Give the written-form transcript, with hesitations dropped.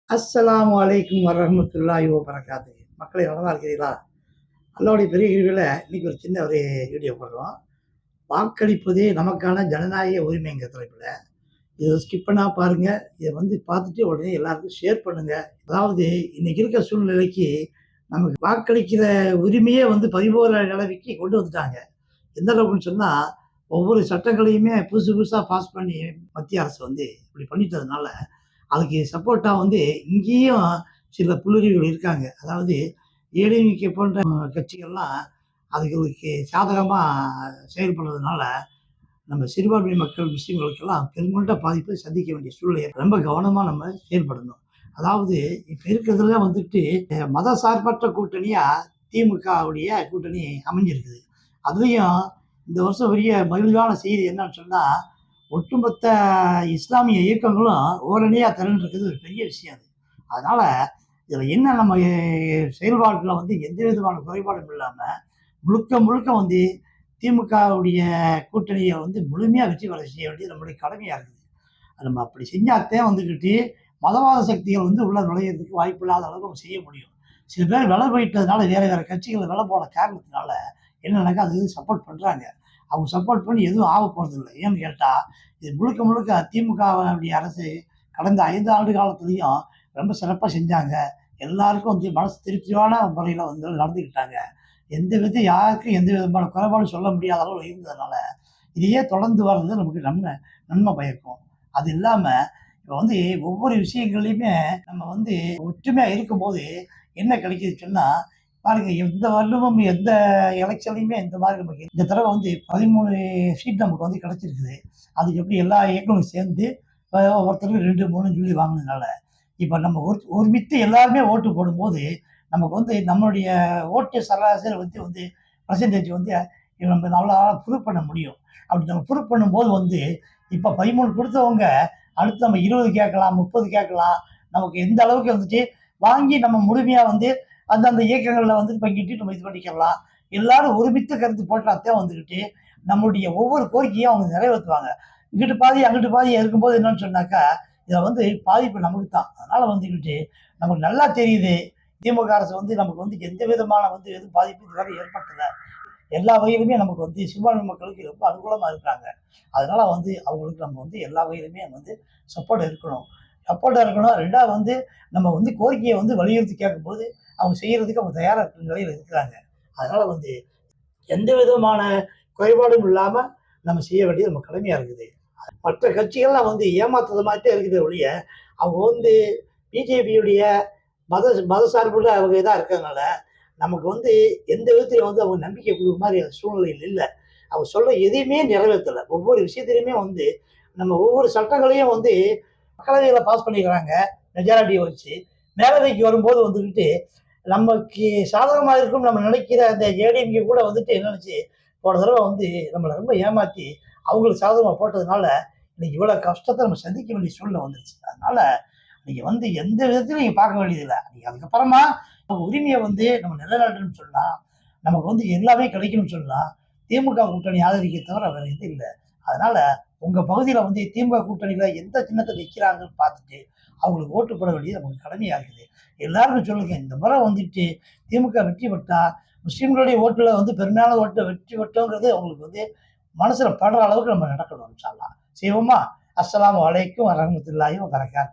அஸ்ஸலாமு அலைக்கும் வரஹ்மத்துல்லாஹி வபரகாத்துஹு. மக்களே நலமா இருக்கிறீர்களா? அல்லாஹ்வுடைய பெரிய கிருபையில இன்னைக்கு ஒரு சின்ன ஒரு வீடியோ போடுறோம். வாக்களிப்பதே நமக்கான ஜனநாயக உரிமைங்கிற தலைப்புல. இத ஸ்கிப் பண்ணாம பாருங்க. இத பார்த்துட்டு உடனே எல்லாருக்கும் ஷேர் பண்ணுங்க. அதாவது இன்னைக்கு இருக்க சூழ்நிலைக்கு நமக்கு வாக்களிக்கிற உரிமையே பரிபூரண நிலைமைக்கு கொண்டு வந்துட்டாங்க. எந்த அளவுக்குன்னு சொன்னா, ஒவ்வொரு சட்டங்களையுமே புதுசு புதுசா பாஸ் பண்ணி மத்திய அரசு இப்படி பண்ணிட்டதுனால, அதுக்கு சப்போர்ட்டா இங்கேயும் சில புல்லுருவிகள் இருக்காங்க. அதாவது ஏடிஎம்கே போன்ற கட்சிகள்லாம் அதுகளுக்கு சாதகமா செயல்படுறதுனால, நம்ம சிறுபான்மை மக்கள் முஸ்லிம்களுக்கெல்லாம் பெருங்கொண்ட பாதிப்பை சந்திக்க வேண்டிய சூழ்நிலை. ரொம்ப கவனமா நம்ம செயல்படணும். அதாவது இப்ப இருக்கிறதுல மத சார்பற்ற கூட்டணியா திமுகவுடைய கூட்டணி அமைஞ்சிருக்குது. அதுலயும் இந்த வருஷம் பெரிய மகிழ்வான செய்தி என்னன்னு சொன்னா, ஒட்டுமொத்த இஸ்லாமிய இயக்கங்களும் ஓரணியா திரண்டிருக்குது ஒரு பெரிய விஷயம் அது. அதனால இதுல என்ன நம்ம செயல்பாட்டுல எந்த விதமான குறைபாடும் இல்லாம, முழுக்க முழுக்க திமுகவுடைய கூட்டணிய முழுமையா வெற்றி பெற செய்ய வேண்டியது நம்முடைய கடமையா இருக்குது. நம்ம அப்படி செஞ்சாத்தான் மதவாத சக்திகள் உள்ள நுழையிறதுக்கு வாய்ப்பில்லாத அளவுக்கு நம்ம செய்ய முடியும். சில பேர் விலை போயிட்டதுனால வேற வேற கட்சிகள் விலை போன காரணத்தினால என்னன்னாக்கா, அது சப்போர்ட் பண்றாங்க. அவங்க சப்போர்ட் பண்ணி எதுவும் ஆக போறதில்ல. ஏன்னு கேட்டா, இது முழுக்க முழுக்க திமுகவுடைய அரசு கடந்த 5 ஆண்டு காலத்திலயும் ரொம்ப சிறப்பா செஞ்சாங்க. எல்லாருக்கும் மனசு திருப்தியான முறையில நடந்துக்கிட்டாங்க. யாருக்கும் எந்த விதமான குறைபாடும் சொல்ல முடியாத அளவு இருந்ததுனால, இதையே தொடர்ந்து வர்றது நமக்கு நன்மை நன்மை பயக்கும். அது இல்லாம இப்ப ஒவ்வொரு விஷயங்கள்லயுமே நம்ம ஒற்றுமையா இருக்கும்போது என்ன கிடைக்குதுன்னு சொன்னா, பாருங்க எந்த வருடமும் எந்த எலக்ஷன்லயுமே இந்த மாதிரி நமக்கு இந்த தடவ 13 சீட் நமக்கு கிடைச்சிருக்குது. அதுக்கு எப்படி எல்லா இயக்கமும் சேர்ந்து ஒவ்வொருத்தருக்கு 2, 3ன்னு சொல்லி வாங்குனதுனால, இப்ப நம்ம ஒருமித்து எல்லாருமே ஓட்டு போடும்போது, நமக்கு நம்மளுடைய ஓட்டு சராசரி பெர்சன்டேஜ் நம்ம நம்மளால ப்ரூவ் பண்ண முடியும். அப்படி நம்ம ப்ரூவ் பண்ணும்போது இப்ப 13 குடுத்தவங்க அடுத்து நம்ம 20 கேட்கலாம், 30 கேட்கலாம். நமக்கு எந்த அளவுக்கு வாங்கி நம்ம முழுமையா அந்தந்த இயக்கங்கள்ல பங்கிட்டு நம்ம இது பண்ணிக்கலாம். எல்லாரும் ஒருமித்த கருத்து போட்டாத்தான் நம்முடைய ஒவ்வொரு கோரிக்கையும் அவங்க நிறைவேத்துவாங்க. இங்கிட்டு பாதி, அங்கிட்டு பாதி இருக்கும்போது என்னன்னு சொன்னாக்கா, இதில பாதிப்பு நமக்கு தான். அதனால நமக்கு நல்லா தெரியுது. திமுக அரசு நமக்கு எந்த விதமான எதுவும் பாதிப்பு இதுவரை ஏற்படுத்தல. எல்லா வகையிலுமே நமக்கு சிறுபான்மை மக்களுக்கு ரொம்ப அனுகூலமா இருக்காங்க. அதனால அவங்களுக்கு நம்ம எல்லா வகையிலுமே சப்போர்ட் இருக்கணும். சப்போர்ட்டா இருக்கணும். 2வது நம்ம கோரிக்கைய வலியுறுத்தி கேட்கும்போது, அவங்க செய்யறதுக்கு அவங்க தயாரா இருக்கிற நிலையில இருக்கிறாங்க. அதனால எந்த விதமான குறைபாடும் இல்லாம நம்ம செய்ய வேண்டியது நம்ம கடமையா இருக்குது. மற்ற கட்சிகள்லாம் ஏமாத்துறது மாரியே இருக்குதே ஒழிய, அவங்க பிஜேபியுடைய மத மத சார்புள்ள அவங்க இதா இருக்கிறதுனால, நமக்கு எந்த விதத்திலும் அவங்க நம்பிக்கை குடுக்குற மாரி சூழ்நிலையில் இல்ல. அவங்க சொல்ற எதையுமே நிறைவேத்தல. ஒவ்வொரு விஷயத்திலயுமே நம்ம ஒவ்வொரு சட்டங்களையும் மக்களவையில பாஸ் பண்ணிக்கிறாங்க, மெஜாரிட்டிய வச்சு. மேலவைக்கு வரும்போது நமக்கு சாதகமா இருக்கும்னு நம்ம நினைக்கிற அந்த ஏடிஎம்கே கூட என்ன நினைச்சு, போன தடவ நம்மள ரொம்ப ஏமாத்தி, அவங்களுக்கு சாதகமா போட்டதுனால, இன்னைக்கு இவ்வளவு கஷ்டத்த நம்ம சந்திக்க வேண்டிய சூழ்நிலை வந்துருச்சு. அதனால நீங்க எந்த விதத்திலும் நீங்க பார்க்க வேண்டியதில்ல. நீங்க அதுக்கப்புறமா நம்ம உரிமைய நம்ம நிலைநாட்டணும்னு சொன்னா, நமக்கு எல்லாமே கிடைக்கும்னு சொன்னா, திமுக கூட்டணி ஆதரிக்க தவிர வேற எதுவும் இல்ல. அதனால உங்க பகுதியில திமுக கூட்டணியில எந்த சின்னத்த நிக்கிறாங்கன்னு பார்த்துட்டு, அவங்களுக்கு ஓட்டு போட வேண்டியது நமக்கு கடமையா இருக்குது. எல்லாருக்கும் சொல்லுங்க, இந்த முறை திமுக வெற்றி பெற்றா, முஸ்லிம்களுடைய ஓட்டுல பெரும்பாலான ஓட்டுல வெற்றி பெற்றோங்கிறது அவங்களுக்கு மனசுல படுற அளவுக்கு நம்ம நடக்கணும் இன்ஷா அல்லாஹ். செய்வோமா? அஸ்ஸலாமு அலைக்கும் வரஹ்மத்துல்லாஹி வபரகாத்துஹு.